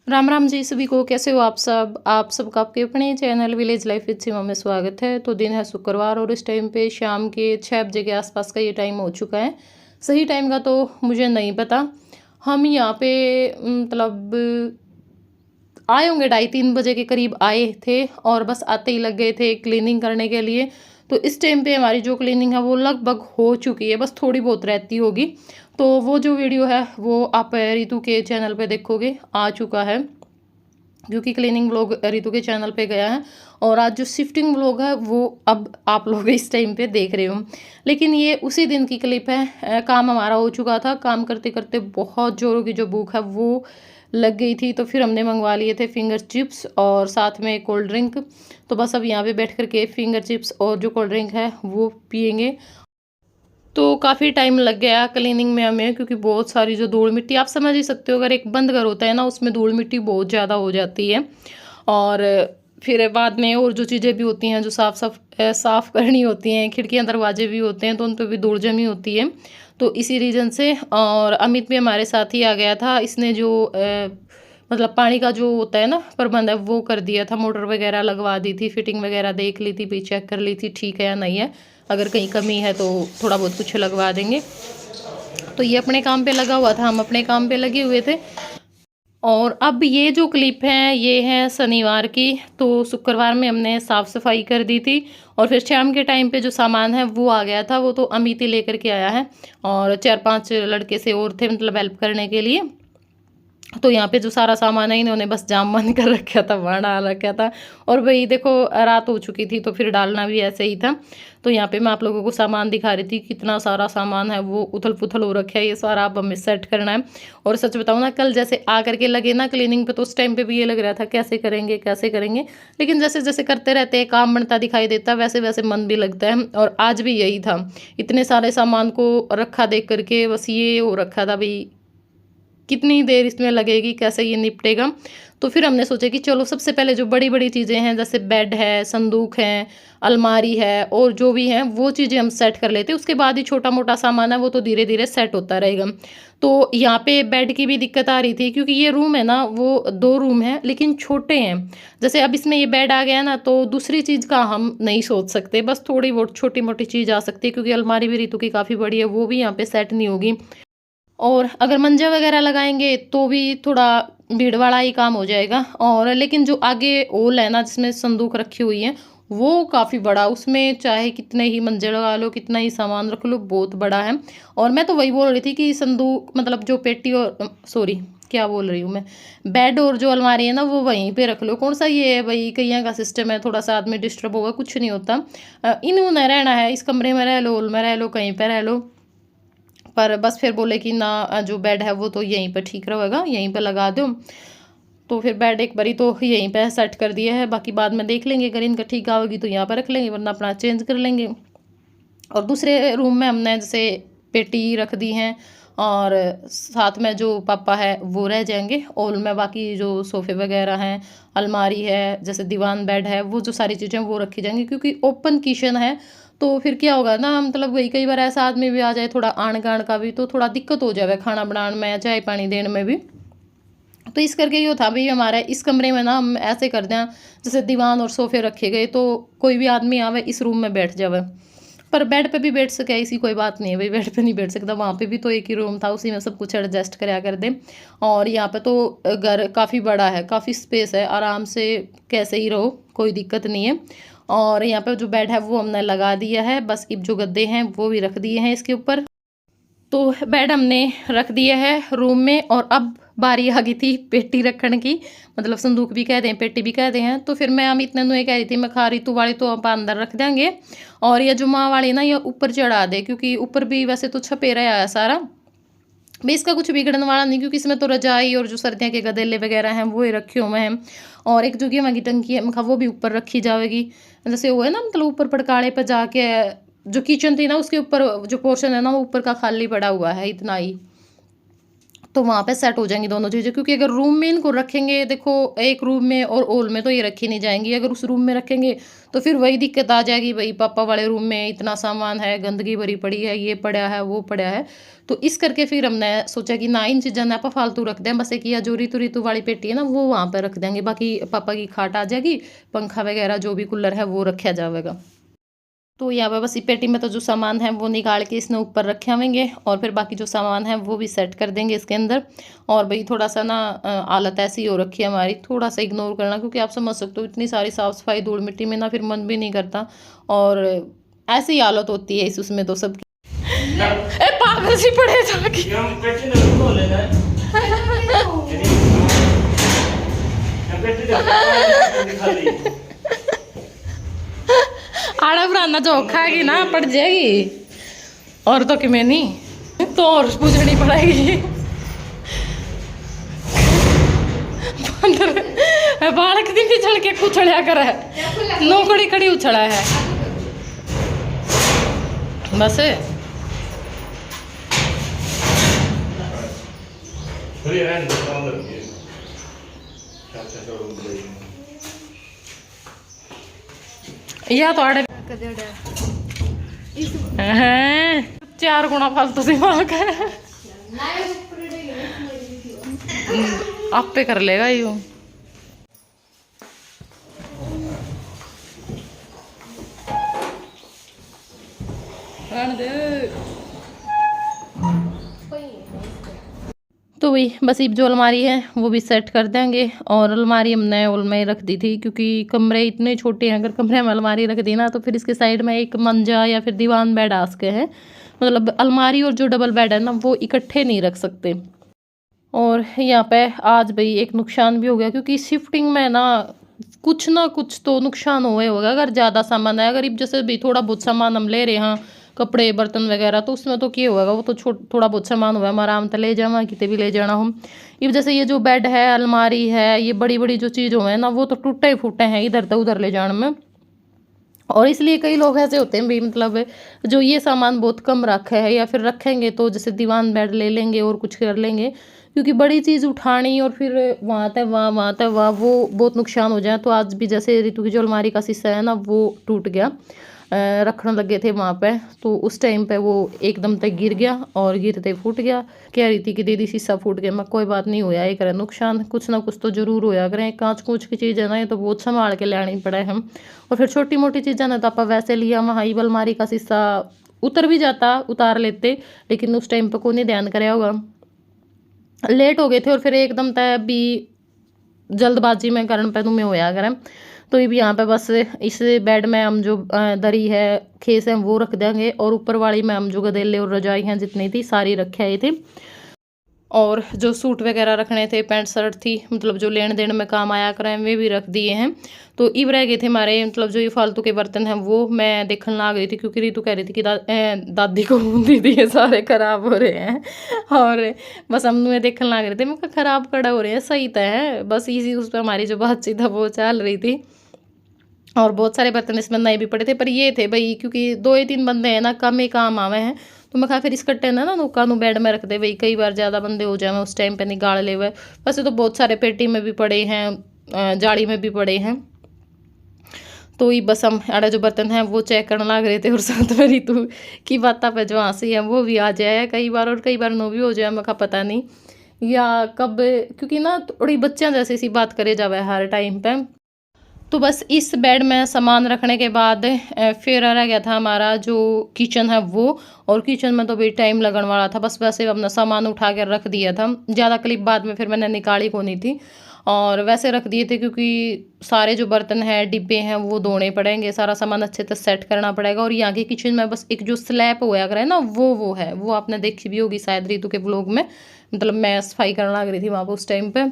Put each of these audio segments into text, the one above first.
राम राम जी सभी को। कैसे हो आप सबका आपके अपने चैनल विलेज लाइफ विद सीमा में स्वागत है। तो दिन है शुक्रवार और इस टाइम पे शाम के 6 बजे के आसपास का ये टाइम हो चुका है। सही टाइम का तो मुझे नहीं पता। हम यहाँ पे मतलब आए होंगे 2:30-3 बजे के करीब आए थे और बस आते ही लग गए थे क्लीनिंग करने के लिए। तो इस टाइम पे हमारी जो क्लीनिंग है वो लगभग हो चुकी है, बस थोड़ी बहुत रहती होगी। तो वो जो वीडियो है वो आप रितु के चैनल पे देखोगे, आ चुका है क्योंकि क्लीनिंग व्लॉग रितु के चैनल पे गया है। और आज जो शिफ्टिंग व्लॉग है वो अब आप लोग इस टाइम पे देख रहे हो। लेकिन ये उसी दिन की क्लिप है। काम हमारा हो चुका था, काम करते करते बहुत ज़ोरों की जो भूख है वो लग गई थी। तो फिर हमने मंगवा लिए थे फिंगर चिप्स और साथ में कोल्ड ड्रिंक। तो बस अब यहाँ पे बैठ कर के फिंगर चिप्स और जो कोल्ड ड्रिंक है वो पियेंगे। तो काफ़ी टाइम लग गया क्लीनिंग में हमें, क्योंकि बहुत सारी जो धूल मिट्टी, आप समझ ही सकते हो, अगर एक बंद घर होता है ना उसमें धूल मिट्टी बहुत ज़्यादा हो जाती है। और फिर बाद में और जो चीज़ें भी होती हैं जो साफ़ करनी होती हैं, खिड़कियाँ दरवाजे भी होते हैं तो उन पर भी धूल जमी होती है। तो इसी रीज़न से। और अमित भी हमारे साथ ही आ गया था। इसने जो मतलब पानी का जो होता है ना प्रबंध है वो कर दिया था, मोटर वगैरह लगवा दी थी, फिटिंग वगैरह देख ली थी, भी चेक कर ली थी ठीक है या नहीं है। अगर कहीं कमी है तो थोड़ा बहुत कुछ लगवा देंगे। तो ये अपने काम पे लगा हुआ था, हम अपने काम पे लगे हुए थे। और अब ये जो क्लिप है ये है शनिवार की। तो शुक्रवार में हमने साफ़ सफाई कर दी थी और फिर शाम के टाइम पे जो सामान है वो आ गया था, वो तो अमित ही लेकर के आया है। और 4-5 लड़के से और थे मतलब हेल्प करने के लिए। तो यहाँ पे जो सारा सामान है इन्होंने बस जाम बंद कर रखा था, वहाँ डाल रखा था। और वही देखो रात हो चुकी थी तो फिर डालना भी ऐसे ही था। तो यहाँ पे मैं आप लोगों को सामान दिखा रही थी, कितना सारा सामान है वो उथल पुथल हो रखा है। ये सारा अब हमें सेट करना है। और सच बताऊँ ना, कल जैसे आ करके लगे ना क्लीनिंग पे तो उस टाइम पे भी ये लग रहा था कैसे करेंगे कैसे करेंगे। लेकिन जैसे जैसे करते रहते हैं, काम बनता दिखाई देता है, वैसे वैसे मन भी लगता है। और आज भी यही था, इतने सारे सामान को रखा देख करके बस ये हो रखा था भाई कितनी देर इसमें लगेगी, कैसे ये निपटेगा। तो फिर हमने सोचा कि चलो सबसे पहले जो बड़ी बड़ी चीज़ें हैं जैसे बेड है, संदूक है, अलमारी है और जो भी हैं वो चीज़ें हम सेट कर लेते हैं। उसके बाद ही छोटा मोटा सामान है वो तो धीरे धीरे सेट होता रहेगा। तो यहाँ पे बेड की भी दिक्कत आ रही थी, क्योंकि ये रूम है ना वो 2 रूम है लेकिन छोटे हैं। जैसे अब इसमें ये बेड आ गया ना तो दूसरी चीज़ का हम नहीं सोच सकते, बस थोड़ी बहुत छोटी मोटी चीज़ आ सकती है, क्योंकि अलमारी भी रितु की काफ़ी बड़ी है, वो भी यहाँ पे सेट नहीं होगी। और अगर मंजा वगैरह लगाएंगे तो भी थोड़ा भीड़ वाला ही काम हो जाएगा। और लेकिन जो आगे ओल है ना जिसमें संदूक रखी हुई है वो काफ़ी बड़ा, उसमें चाहे कितने ही मंजे लगा लो, कितना ही सामान रख लो, बहुत बड़ा है। और मैं तो वही बोल रही थी कि संदूक मतलब जो पेटी और सॉरी क्या बोल रही हूँ मैं, बेड और जो अलमारी है ना वो वहीं पे रख लो। कौन सा ये है भाई कहीं का सिस्टम है, थोड़ा सा आदमी डिस्टर्ब होगा, कुछ नहीं होता। इन्हों न रहना है, इस कमरे में रह लो, हॉल में रह लो, कहीं पर रह लो। पर बस फिर बोले कि ना जो बेड है वो तो यहीं पर ठीक रहेगा, यहीं पर लगा दो। तो फिर बेड एक बारी तो यहीं पे सेट कर दिया है, बाकी बाद में देख लेंगे, अगर इनका ठीक होगी तो यहाँ पर रख लेंगे वरना अपना चेंज कर लेंगे। और दूसरे रूम में हमने जैसे पेटी रख दी हैं और साथ में जो पापा है वो रह जाएंगे। हॉल में बाकी जो सोफ़े वगैरह हैं, अलमारी है, जैसे दीवान बेड है, वो जो सारी चीज़ें वो रखी जाएंगी, क्योंकि ओपन किचन है। तो फिर क्या होगा ना, मतलब वही कई बार ऐसा आदमी भी आ जाए थोड़ा आण गाण का भी, तो थोड़ा दिक्कत हो जाए खाना बनाने में, चाय पानी देने में भी। तो इस करके ये था भाई हमारे इस कमरे में ना हम ऐसे कर दें जैसे दीवान और सोफ़े रखे गए तो कोई भी आदमी आवे इस रूम में बैठ जावे। पर बेड पे भी बैठ सके ऐसी कोई बात नहीं है भाई, बेड पे नहीं बैठ सकता, वहाँ पे भी तो एक ही रूम था, उसी में सब कुछ एडजस्ट कराया कर दे। और यहाँ पे तो घर काफ़ी बड़ा है, काफ़ी स्पेस है, आराम से कैसे ही रहो, कोई दिक्कत नहीं है। और यहाँ पे जो बेड है वो हमने लगा दिया है, बस अब जो गद्दे हैं वो भी रख दिए हैं इसके ऊपर। तो बेड हमने रख दिया है रूम में। और अब बारी आ गई थी पेटी रखने की, मतलब संदूक भी कह दें पेटी भी कह दें हैं। तो फिर मैं अमित ने ये कह रही थी मैं खा रही तू वाली तो आप अंदर रख देंगे और ये जो माँ वाली ना ये ऊपर चढ़ा दे, क्योंकि ऊपर भी वैसे तो छपेरा है सारा भी, इसका कुछ बिगड़ने वाला नहीं, क्योंकि इसमें तो रजाई और जो सर्दियों के गदेले वगैरह हैं वो ही रखे हुए हैं। और एक जो गेहूं की टंकी है मैं वो भी ऊपर रखी जाएगी, जैसे वो है ना मतलब ऊपर पड़काड़े पर जाके जो किचन थी ना उसके ऊपर जो पोर्शन है ना वो ऊपर का खाली पड़ा हुआ है इतना ही। तो वहाँ पे सेट हो जाएंगी दोनों चीज़ें, क्योंकि अगर रूम में इनको रखेंगे, देखो एक रूम में और हॉल में तो ये रखी नहीं जाएंगी। अगर उस रूम में रखेंगे तो फिर वही दिक्कत आ जाएगी, भाई पापा वाले रूम में इतना सामान है, गंदगी भरी पड़ी है, ये पड़ा है, वो पड़ा है। तो इस करके फिर हमने सोचा कि ना इन चीज़ों ने आप फालतू रख दें, बस एक या जो रीतु रीतु वाली पेटी है ना वो वहाँ पर रख देंगे, बाकी पापा की खाट आ जाएगी, पंखा वगैरह जो भी कूलर है वो रखा जाएगा। तो यहाँ पे बस ये पेटी में तो जो सामान है वो निकाल के इसने ऊपर रखे होंगे, और फिर बाकी जो सामान है वो भी सेट कर देंगे इसके अंदर। और भाई थोड़ा सा ना हालत ऐसी हो रखी है हमारी, थोड़ा सा इग्नोर करना, क्योंकि आप समझ सकते हो इतनी सारी साफ़ सफाई धूल मिट्टी में ना फिर मन भी नहीं करता, और ऐसी हालत होती है इस उसमें तो सबकी। ए पागल सी पड़े जाके आड़ा बनाना जो खाएगी ना पड़ जाएगी, और तो कि मैं नहीं तो और पूछनी पड़ेगी। बालक दिन भी चढ़ के कुचड़िया कर है, नौकड़ी कड़ी उछड़ा है बस। या तो आड़े हैं 4 गुना फालतू दिमाग है, आप पे कर लेगा यूं। तो वही बस ये जो अलमारी है वो भी सेट कर देंगे, और अलमारी हमने हॉल में रख दी थी क्योंकि कमरे इतने छोटे हैं, अगर कमरे में अलमारी रख दी ना तो फिर इसके साइड में एक मंजा या फिर दीवान बेड आ सके हैं, मतलब अलमारी और जो डबल बेड है ना वो इकट्ठे नहीं रख सकते। और यहाँ पे आज भाई एक नुकसान भी हो गया, क्योंकि शिफ्टिंग में ना कुछ तो नुकसान हुए होगा। अगर ज़्यादा सामान है, अगर जैसे भी थोड़ा बहुत सामान हम ले रहे हैं, कपड़े बर्तन वगैरह, तो उसमें तो क्या होगा, वो तो थोड़ा बहुत सामान हुआ हम आराम से ले जावा कितने भी ले जाना हम। ये जैसे ये जो बेड है, अलमारी है, ये बड़ी बड़ी जो चीज़ हुए हैं ना वो तो टूटे फूटे हैं इधर से उधर ले जाने में। और इसलिए कई लोग ऐसे होते हैं भी, मतलब जो ये सामान बहुत कम रखा है या फिर रखेंगे तो जैसे दीवान बेड ले लेंगे और कुछ कर लेंगे, क्योंकि बड़ी चीज़ उठानी और फिर वहाँ तक वहाँ वो बहुत नुकसान हो जाए। तो आज भी जैसे ऋतु की जो अलमारी का शीशा है ना वो टूट गया, रखने लगे थे वहाँ पे, तो उस टाइम पे वो एकदम तक गिर गया और गिरते फूट गया। कह रही थी कि दीदी शीशा फूट गया, मैं कोई बात नहीं होया, एक करे नुकसान कुछ ना कुछ तो जरूर होया करें, कांच कूच की चीज़ है ना ये तो बहुत संभाल के लेनी पड़े हम। और फिर छोटी मोटी चीज़ें ना तो आप वैसे लिया, वहाँ ही अलमारी का शीशा उतर भी जाता, उतार लेते, लेकिन उस टाइम पर कोई नहीं ध्यान कराया होगा, लेट हो गए थे और फिर एकदम तय भी जल्दबाजी में कारण पैदू में होया करें। तो ये भी यहाँ पे बस इस बेड में हम जो दरी है खेस हैं वो रख देंगे, और ऊपर वाली में हम जो गदेले और रजाई हैं जितनी थी सारी रखे आए थे, और जो सूट वगैरह रखने थे, पैंट शर्ट थी, मतलब जो लेन देन में काम आया करें वे भी रख दिए हैं। तो इब रह गए थे हमारे, मतलब जो ये फालतू के बर्तन हैं वो मैं देखने लग गई थी, क्योंकि रीतु कह रही थी कि दादी को दीदी ये सारे ख़राब हो रहे हैं, और बस हम में देखने लग रहे थे, मैं कहा ख़राब कड़ा हो रहे हैं, सही तो है, बस इसी उस पर हमारी जो बातचीत है वो चल रही थी। और बहुत सारे बर्तन इसमें नए भी पड़े थे, पर ये थे भाई क्योंकि 2 ही 3 बंदे हैं ना, कम ही काम आवे हैं, तो मैं कहा फिर इस कट्टे ना नुका बेड में रख दे भाई, कई बार ज़्यादा बंदे हो जाए उस टाइम पे निकाल ले हुए। वैसे तो बहुत सारे पेटी में भी पड़े हैं, जाली में भी पड़े हैं। तो ये बस हम आड़े जो बर्तन हैं वो चेक करने लग रहे थे, और साथ में ऋतु की बातें पे जो हंसी है वो भी आ जाए कई बार, और कई बार नो भी हो जाए, मैं कहा पता नहीं या कब, क्योंकि ना थोड़ी बच्चियाँ जैसी सी बात करे जावे हर टाइम पे। तो बस इस बेड में सामान रखने के बाद फिर रह गया था हमारा जो किचन है वो, और किचन में तो भी टाइम लगने वाला था, बस वैसे अपना सामान उठा कर रख दिया था, ज़्यादा क्लिप बाद में फिर मैंने निकाली को नहीं थी, और वैसे रख दिए थे क्योंकि सारे जो बर्तन हैं डिब्बे हैं वो धोने पड़ेंगे, सारा सामान अच्छे से सेट करना पड़ेगा। और यहाँ के किचन में बस एक जो स्लैब हुआ करे ना वो है, वो आपने देखी भी होगी शायद ऋतु के व्लॉग में, मतलब मैं सफाई करने लग रही थी वहाँ पर उस टाइम पर।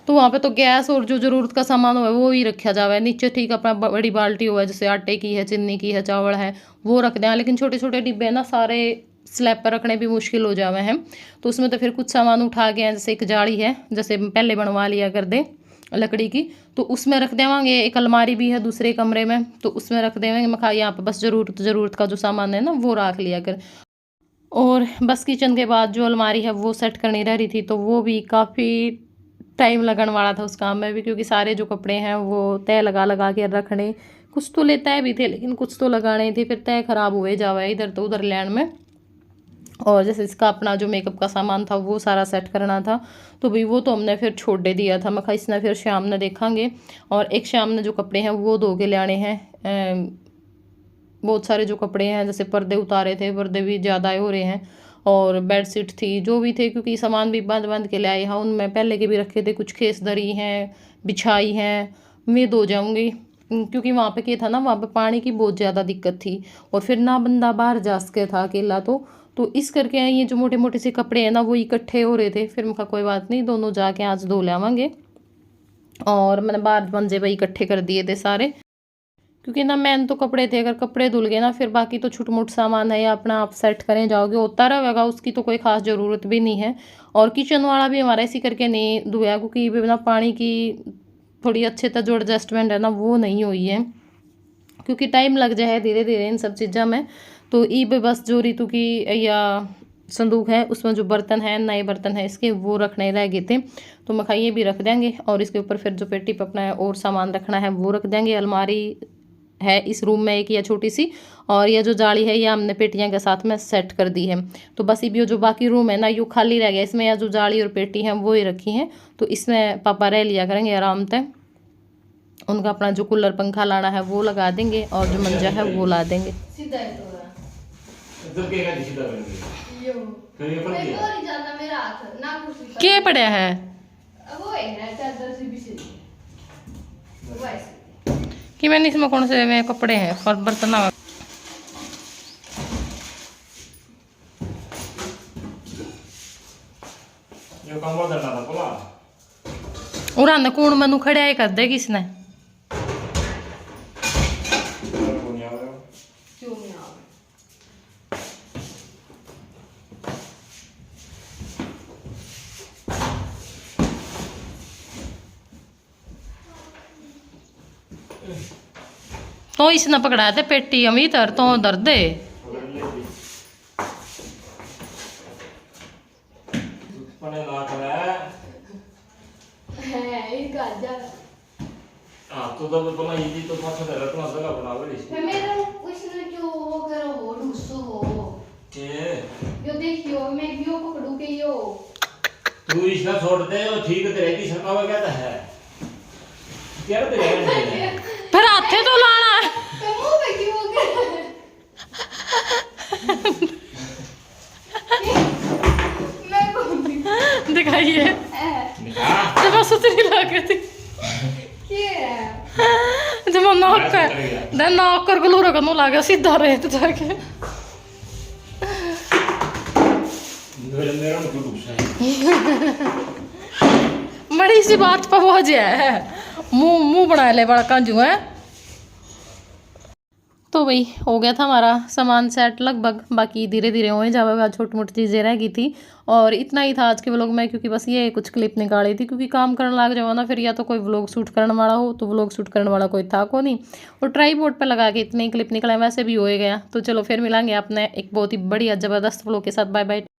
तो वहाँ पे तो गैस और जो ज़रूरत का सामान हुआ है वो ही रखा जावा है, नीचे ठीक अपना बड़ी बाल्टी हुआ है जैसे आटे की है, चीनी की है, चावल है, वो रख दें, लेकिन छोटे छोटे डिब्बे ना सारे स्लैब पर रखने भी मुश्किल हो जावे हैं। तो उसमें तो फिर कुछ सामान उठा के, जैसे एक जाली है जैसे पहले बनवा लिया कर दे लकड़ी की, तो उसमें रख देवांगे। एक अलमारी भी है दूसरे कमरे में, तो उसमें रख देवेंगे। मैं यहाँ पर बस ज़रूरत का जो सामान है ना वो रख लिया कर। और बस किचन के बाद जो अलमारी है वो सेट करनी रह रही थी, तो वो भी काफ़ी टाइम लगने वाला था उस काम में भी, क्योंकि सारे जो कपड़े हैं वो तय लगा लगा के रखने, कुछ तो ले तय भी थे लेकिन कुछ तो लगाने थे, फिर तय ख़राब हुए जावे इधर तो उधर लैंड में। और जैसे इसका अपना जो मेकअप का सामान था वो सारा सेट करना था, तो भाई वो तो हमने फिर छोड़ दे दिया था। मैं कहा इसने फिर शाम ने देखेंगे। और एक शाम ने जो कपड़े हैं वो धो के ले आने हैं। बहुत सारे जो कपड़े हैं, जैसे पर्दे उतारे थे, पर्दे भी ज़्यादा हो रहे हैं, और बेडशीट थी जो भी थे, क्योंकि सामान भी बांध बांध के ले आए हैं। उनमें पहले के भी रखे थे, कुछ खेस दरी हैं, बिछाई हैं, मैं धो जाऊँगी, क्योंकि वहाँ पे क्या था ना, वहाँ पे पानी की बहुत ज़्यादा दिक्कत थी, और फिर ना बंदा बाहर जा सके था अकेला, तो इस करके ये जो मोटे मोटे से कपड़े हैं ना वो इकट्ठे हो रहे थे। फिर मैं कहा कोई बात नहीं, दोनों जाके आज धो लावांगे। और मैंने बाहर मंजे पे इकट्ठे कर दिए थे सारे, क्योंकि ना मैन तो कपड़े थे, अगर कपड़े धुल गए ना फिर बाकी तो छोट मोट सामान है या अपना आप सेट करें जाओगे होता रहेगा, उसकी तो कोई ख़ास ज़रूरत भी नहीं है। और किचन वाला भी हमारा इसी करके नहीं धोया, क्योंकि बिना पानी की थोड़ी अच्छे तरह जो एडजस्टमेंट है ना वो नहीं हुई है, क्योंकि टाइम लग जाए धीरे धीरे इन सब चीज़ों में। तो ई बस जो ऋतु की या संदूक है उसमें जो बर्तन है, नए बर्तन है इसके, वो रखने रह गए थे, तो मैं ये भी रख देंगे। और इसके ऊपर फिर जो पेटी पे अपना और सामान रखना है वो रख देंगे। अलमारी है इस रूम में एक या छोटी सी, और यह जो जाली है ये हमने पेटियां के साथ में सेट कर दी है। तो बस ये जो बाकी रूम है ना यूँ खाली रह गया, इसमें या जो जाली और पेटी हैं वो ही रखी हैं, तो इसमें पापा रह लिया करेंगे आराम से। उनका अपना जो कूलर पंखा लाना है वो लगा देंगे, और जो मंजा है वो ला देंगे। क्या पड़ा है कि मैंने इसमें कौन से में कपड़े हैं और बर्तन उड़ा कौन मनु खड़ा कर दे किसने। तो इसने पकड़ा थे पेटी अमीतर तो दर्द तू इसका छोड़ दे, वो ठीक रहेगी, सका क्या है क्या फिर हाथे तो लाना दिखाइए जब सुतरी लग थी जब नाक कर गलूरा करने लगा सीधा रहे तो जाके बड़ी सी बात पर वो है मुंह मुंह बना ले बड़ा कांजू है। तो भाई हो गया था हमारा सामान सेट लगभग, बाकी धीरे धीरे हो ही जाएगा, छोटी मोटी चीज़ें रह गई थी। और इतना ही था आज के व्लॉग में, क्योंकि बस ये कुछ क्लिप निकाली थी, क्योंकि काम करने लग जाओ ना फिर या तो कोई व्लॉग शूट करने वाला हो, तो व्लॉग शूट करने वाला कोई था को नहीं, और ट्राईपॉड पे लगा के इतने क्लिप निकले, वैसे भी हो ही गया। तो चलो फिर मिलेंगे अपने एक बहुत ही बढ़िया ज़बरदस्त व्लॉग के साथ। Bye bye.